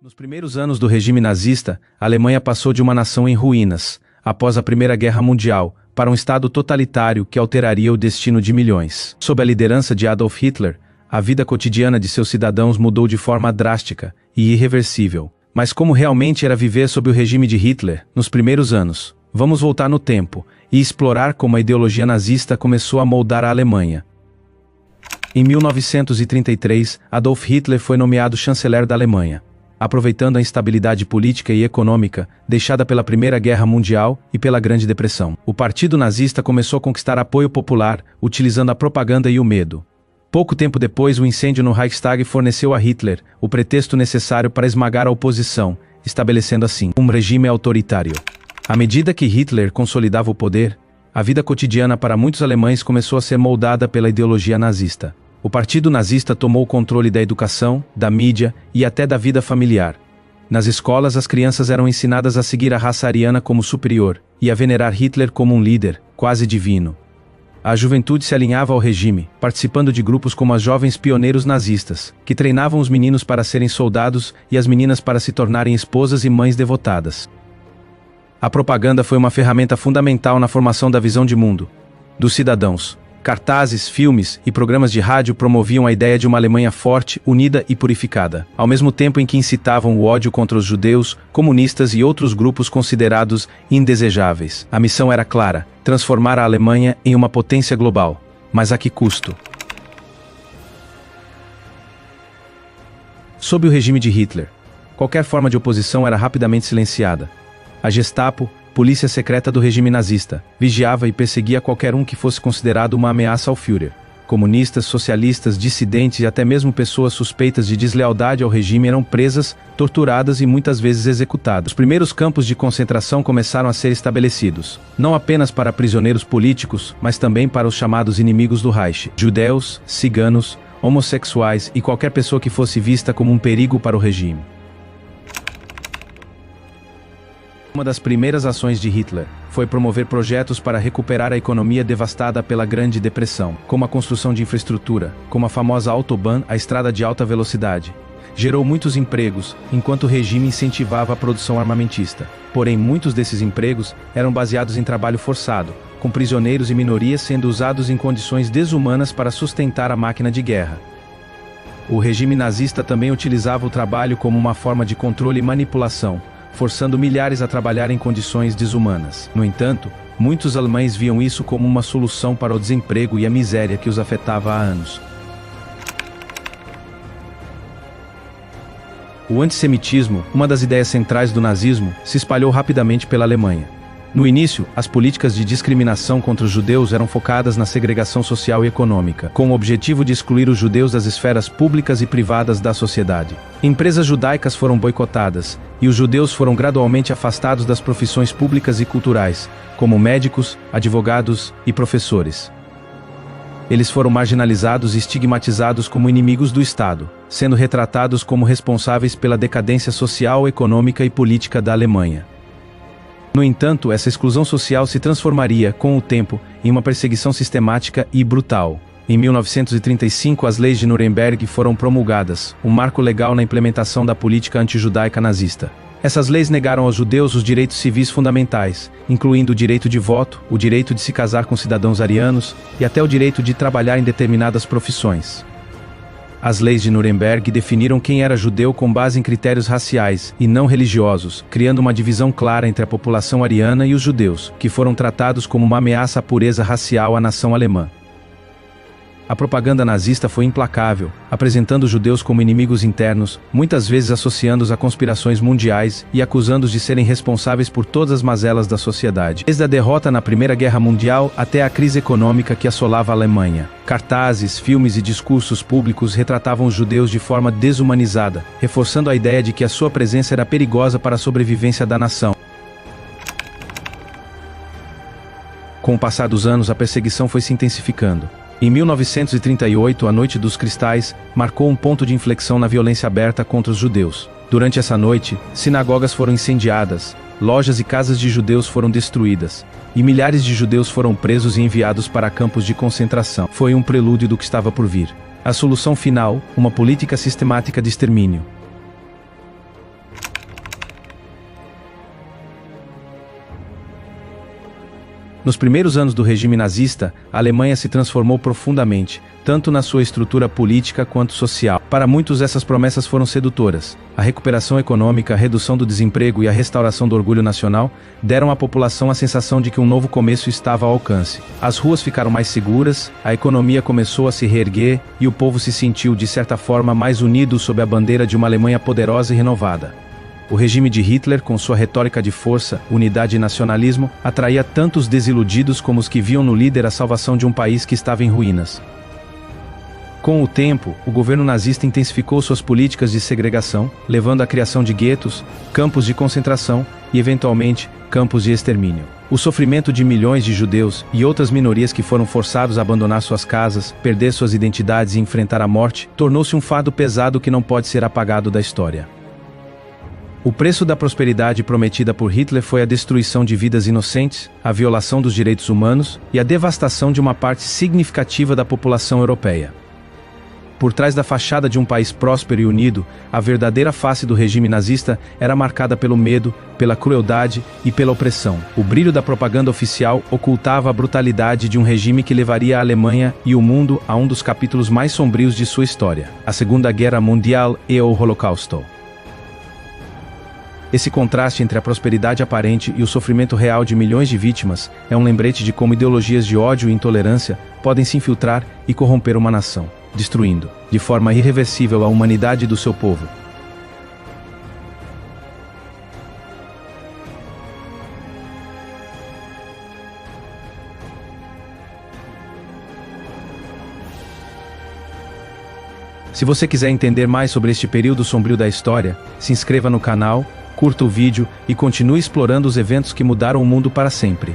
Nos primeiros anos do regime nazista, a Alemanha passou de uma nação em ruínas, após a Primeira Guerra Mundial, para um estado totalitário que alteraria o destino de milhões. Sob a liderança de Adolf Hitler, a vida cotidiana de seus cidadãos mudou de forma drástica e irreversível. Mas como realmente era viver sob o regime de Hitler, nos primeiros anos? Vamos voltar no tempo e explorar como a ideologia nazista começou a moldar a Alemanha. Em 1933, Adolf Hitler foi nomeado chanceler da Alemanha. Aproveitando a instabilidade política e econômica deixada pela Primeira Guerra Mundial e pela Grande Depressão, o Partido Nazista começou a conquistar apoio popular, utilizando a propaganda e o medo. Pouco tempo depois, o incêndio no Reichstag forneceu a Hitler o pretexto necessário para esmagar a oposição, estabelecendo assim um regime autoritário. À medida que Hitler consolidava o poder, a vida cotidiana para muitos alemães começou a ser moldada pela ideologia nazista. O Partido Nazista tomou o controle da educação, da mídia e até da vida familiar. Nas escolas, as crianças eram ensinadas a seguir a raça ariana como superior e a venerar Hitler como um líder, quase divino. A juventude se alinhava ao regime, participando de grupos como as Jovens Pioneiros Nazistas, que treinavam os meninos para serem soldados e as meninas para se tornarem esposas e mães devotadas. A propaganda foi uma ferramenta fundamental na formação da visão de mundo dos cidadãos. Cartazes, filmes e programas de rádio promoviam a ideia de uma Alemanha forte, unida e purificada, ao mesmo tempo em que incitavam o ódio contra os judeus, comunistas e outros grupos considerados indesejáveis. A missão era clara: transformar a Alemanha em uma potência global. Mas a que custo? Sob o regime de Hitler, qualquer forma de oposição era rapidamente silenciada. A Gestapo, polícia secreta do regime nazista, vigiava e perseguia qualquer um que fosse considerado uma ameaça ao Führer. Comunistas, socialistas, dissidentes e até mesmo pessoas suspeitas de deslealdade ao regime eram presas, torturadas e muitas vezes executadas. Os primeiros campos de concentração começaram a ser estabelecidos, não apenas para prisioneiros políticos, mas também para os chamados inimigos do Reich: judeus, ciganos, homossexuais e qualquer pessoa que fosse vista como um perigo para o regime. Uma das primeiras ações de Hitler foi promover projetos para recuperar a economia devastada pela Grande Depressão, como a construção de infraestrutura, como a famosa Autobahn, a estrada de alta velocidade. Gerou muitos empregos, enquanto o regime incentivava a produção armamentista. Porém, muitos desses empregos eram baseados em trabalho forçado, com prisioneiros e minorias sendo usados em condições desumanas para sustentar a máquina de guerra. O regime nazista também utilizava o trabalho como uma forma de controle e manipulação, forçando milhares a trabalhar em condições desumanas. No entanto, muitos alemães viam isso como uma solução para o desemprego e a miséria que os afetava há anos. O antissemitismo, uma das ideias centrais do nazismo, se espalhou rapidamente pela Alemanha. No início, as políticas de discriminação contra os judeus eram focadas na segregação social e econômica, com o objetivo de excluir os judeus das esferas públicas e privadas da sociedade. Empresas judaicas foram boicotadas, e os judeus foram gradualmente afastados das profissões públicas e culturais, como médicos, advogados e professores. Eles foram marginalizados e estigmatizados como inimigos do Estado, sendo retratados como responsáveis pela decadência social, econômica e política da Alemanha. No entanto, essa exclusão social se transformaria, com o tempo, em uma perseguição sistemática e brutal. Em 1935, as leis de Nuremberg foram promulgadas, um marco legal na implementação da política antijudaica nazista. Essas leis negaram aos judeus os direitos civis fundamentais, incluindo o direito de voto, o direito de se casar com cidadãos arianos e até o direito de trabalhar em determinadas profissões. As leis de Nuremberg definiram quem era judeu com base em critérios raciais e não religiosos, criando uma divisão clara entre a população ariana e os judeus, que foram tratados como uma ameaça à pureza racial à nação alemã. A propaganda nazista foi implacável, apresentando os judeus como inimigos internos, muitas vezes associando-os a conspirações mundiais e acusando-os de serem responsáveis por todas as mazelas da sociedade. Desde a derrota na Primeira Guerra Mundial até a crise econômica que assolava a Alemanha. Cartazes, filmes e discursos públicos retratavam os judeus de forma desumanizada, reforçando a ideia de que a sua presença era perigosa para a sobrevivência da nação. Com o passar dos anos, a perseguição foi se intensificando. Em 1938, a Noite dos Cristais marcou um ponto de inflexão na violência aberta contra os judeus. Durante essa noite, sinagogas foram incendiadas, lojas e casas de judeus foram destruídas, e milhares de judeus foram presos e enviados para campos de concentração. Foi um prelúdio do que estava por vir. A solução final, uma política sistemática de extermínio. Nos primeiros anos do regime nazista, a Alemanha se transformou profundamente, tanto na sua estrutura política quanto social. Para muitos, essas promessas foram sedutoras. A recuperação econômica, a redução do desemprego e a restauração do orgulho nacional deram à população a sensação de que um novo começo estava ao alcance. As ruas ficaram mais seguras, a economia começou a se reerguer e o povo se sentiu, de certa forma, mais unido sob a bandeira de uma Alemanha poderosa e renovada. O regime de Hitler, com sua retórica de força, unidade e nacionalismo, atraía tanto os desiludidos como os que viam no líder a salvação de um país que estava em ruínas. Com o tempo, o governo nazista intensificou suas políticas de segregação, levando à criação de guetos, campos de concentração e, eventualmente, campos de extermínio. O sofrimento de milhões de judeus e outras minorias que foram forçados a abandonar suas casas, perder suas identidades e enfrentar a morte, tornou-se um fardo pesado que não pode ser apagado da história. O preço da prosperidade prometida por Hitler foi a destruição de vidas inocentes, a violação dos direitos humanos e a devastação de uma parte significativa da população europeia. Por trás da fachada de um país próspero e unido, a verdadeira face do regime nazista era marcada pelo medo, pela crueldade e pela opressão. O brilho da propaganda oficial ocultava a brutalidade de um regime que levaria a Alemanha e o mundo a um dos capítulos mais sombrios de sua história: a Segunda Guerra Mundial e o Holocausto. Esse contraste entre a prosperidade aparente e o sofrimento real de milhões de vítimas é um lembrete de como ideologias de ódio e intolerância podem se infiltrar e corromper uma nação, destruindo, de forma irreversível, a humanidade do seu povo. Se você quiser entender mais sobre este período sombrio da história, se inscreva no canal, curta o vídeo e continue explorando os eventos que mudaram o mundo para sempre.